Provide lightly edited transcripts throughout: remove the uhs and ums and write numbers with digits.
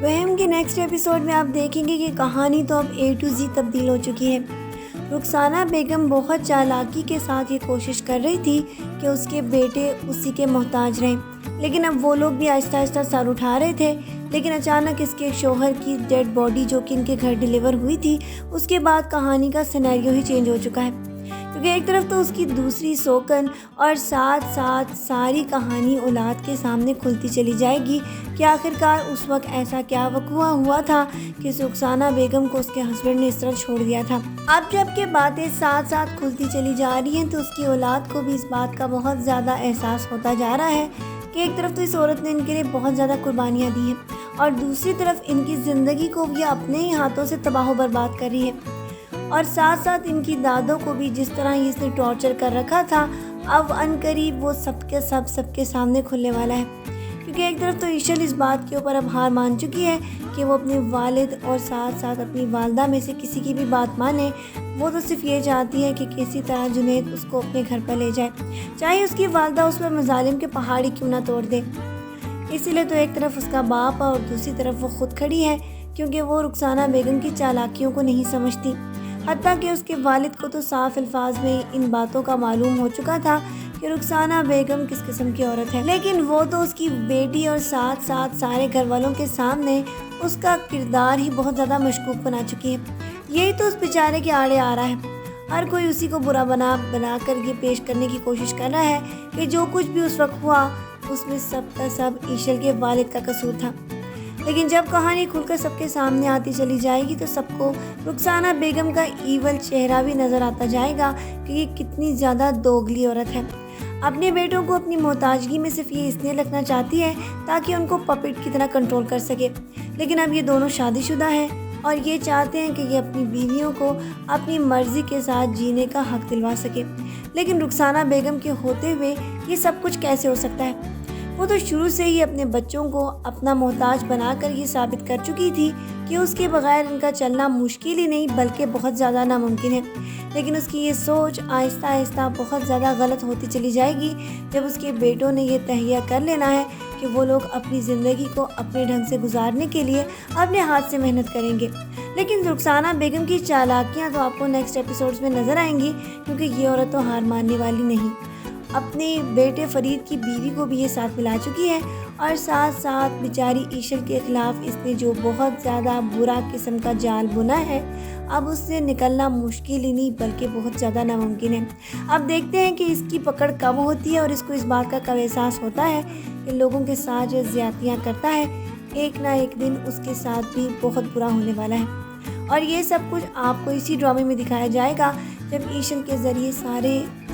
وہم کے next episode میں آپ دیکھیں گے کہ کہانی تو اب A to Z تبدیل ہو چکی ہے۔ رخسانہ بیگم بہت چالاکی کے ساتھ یہ کوشش کر رہی تھی کہ اس کے بیٹے اسی کے محتاج رہیں، لیکن اب وہ لوگ بھی آہستہ آہستہ سر اٹھا رہے تھے۔ لیکن اچانک اس کے شوہر کی ڈیڈ باڈی جو کہ ان کے گھر ڈیلیور ہوئی تھی، اس کے بعد کہانی کا سینیریو ہی چینج ہو چکا ہے، کیونکہ ایک طرف تو اس کی دوسری سوکن اور ساتھ ساتھ ساری کہانی اولاد کے سامنے کھلتی چلی جائے گی کہ آخرکار اس وقت ایسا کیا وقوع ہوا تھا کہ رخسانہ بیگم کو اس کے ہسبینڈ نے اس طرح چھوڑ دیا تھا۔ اب جب کہ باتیں ساتھ ساتھ کھلتی چلی جا رہی ہیں تو اس کی اولاد کو بھی اس بات کا بہت زیادہ احساس ہوتا جا رہا ہے کہ ایک طرف تو اس عورت نے ان کے لیے بہت زیادہ قربانیاں دی ہیں اور دوسری طرف ان کی زندگی کو یہ اپنے ہی ہاتھوں سے تباہ و برباد کر رہی ہے، اور ساتھ ساتھ ان کی دادوں کو بھی جس طرح اس نے ٹارچر کر رکھا تھا، اب عنقریب وہ سب کے سامنے کھلنے والا ہے، کیونکہ ایک طرف تو ایشل اس بات کے اوپر اب ہار مان چکی ہے کہ وہ اپنے والد اور ساتھ ساتھ اپنی والدہ میں سے کسی کی بھی بات مانے۔ وہ تو صرف یہ چاہتی ہے کہ کسی طرح جنید اس کو اپنے گھر پر لے جائے، چاہے اس کی والدہ اس پر مظالم کے پہاڑی کیوں نہ توڑ دے۔ اسی لیے تو ایک طرف اس کا باپ اور دوسری طرف وہ خود کھڑی ہے، کیونکہ وہ رخسانہ بیگم کی چالاکیوں کو نہیں سمجھتی، حتیٰ کہ اس کے والد کو تو صاف الفاظ میں ان باتوں کا معلوم ہو چکا تھا کہ رخسانہ بیگم کس قسم کی عورت ہے، لیکن وہ تو اس کی بیٹی اور ساتھ ساتھ سارے گھر والوں کے سامنے اس کا کردار ہی بہت زیادہ مشکوک بنا چکی ہے۔ یہی تو اس بیچارے کے آڑے آ رہا ہے، ہر کوئی اسی کو برا بنا کر یہ پیش کرنے کی کوشش کر رہا ہے کہ جو کچھ بھی اس وقت ہوا اس میں سب کا سب ایشل کے والد کا قصور تھا۔ لیکن جب کہانی کھل کر سب کے سامنے آتی چلی جائے گی تو سب کو رخسانہ بیگم کا ایول چہرہ بھی نظر آتا جائے گا کہ یہ کتنی زیادہ دوگلی عورت ہے۔ اپنے بیٹوں کو اپنی محتاجگی میں صرف یہ اس لیے رکھنا چاہتی ہے تاکہ ان کو پپٹ کی طرح کنٹرول کر سکے، لیکن اب یہ دونوں شادی شدہ ہیں اور یہ چاہتے ہیں کہ یہ اپنی بیویوں کو اپنی مرضی کے ساتھ جینے کا حق دلوا سکے۔ لیکن رخسانہ بیگم کے ہوتے ہوئے یہ سب کچھ کیسے ہو سکتا ہے؟ وہ تو شروع سے ہی اپنے بچوں کو اپنا محتاج بنا کر یہ ثابت کر چکی تھی کہ اس کے بغیر ان کا چلنا مشکل ہی نہیں بلکہ بہت زیادہ ناممکن ہے، لیکن اس کی یہ سوچ آہستہ آہستہ بہت زیادہ غلط ہوتی چلی جائے گی جب اس کے بیٹوں نے یہ تہیہ کر لینا ہے کہ وہ لوگ اپنی زندگی کو اپنے ڈھنگ سے گزارنے کے لیے اپنے ہاتھ سے محنت کریں گے۔ لیکن رخسانہ بیگم کی چالاکیاں تو آپ کو نیکسٹ ایپیسوڈز میں نظر آئیں گی، کیونکہ یہ عورت تو ہار ماننے والی نہیں، اپنے بیٹے فرید کی بیوی کو بھی یہ ساتھ ملا چکی ہے، اور ساتھ ساتھ بیچاری ایشل کے خلاف اس نے جو بہت زیادہ برا قسم کا جال بنا ہے اب اس سے نکلنا مشکل ہی نہیں بلکہ بہت زیادہ ناممکن ہے۔ اب دیکھتے ہیں کہ اس کی پکڑ کب ہوتی ہے اور اس کو اس بات کا کب احساس ہوتا ہے کہ لوگوں کے ساتھ جو زیادتیاں کرتا ہے ایک نہ ایک دن اس کے ساتھ بھی بہت برا ہونے والا ہے۔ اور یہ سب کچھ آپ کو اسی ڈرامے میں دکھایا جائے گا جب ایشل کے ذریعے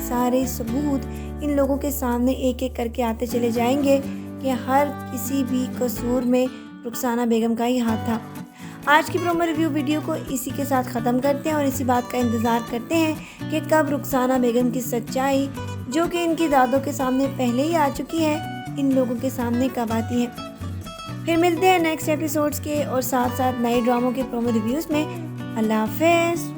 سارے ثبوت ان لوگوں کے سامنے ایک ایک کر کے آتے چلے جائیں گے کہ ہر کسی بھی قصور میں رخسانہ بیگم کا ہی ہاتھ تھا۔ آج کی پرومو ریویو ویڈیو کو اسی کے ساتھ ختم کرتے ہیں اور اسی بات کا انتظار کرتے ہیں کہ کب رخسانہ بیگم کی سچائی جو کہ ان کی دادوں کے سامنے پہلے ہی آ چکی ہے ان لوگوں کے سامنے کب آتی ہے۔ پھر ملتے ہیں نیکسٹ ایپیسوڈز کے اور ساتھ ساتھ نئے ڈراموں کے پرومو ریویوز میں۔ اللہ حافظ۔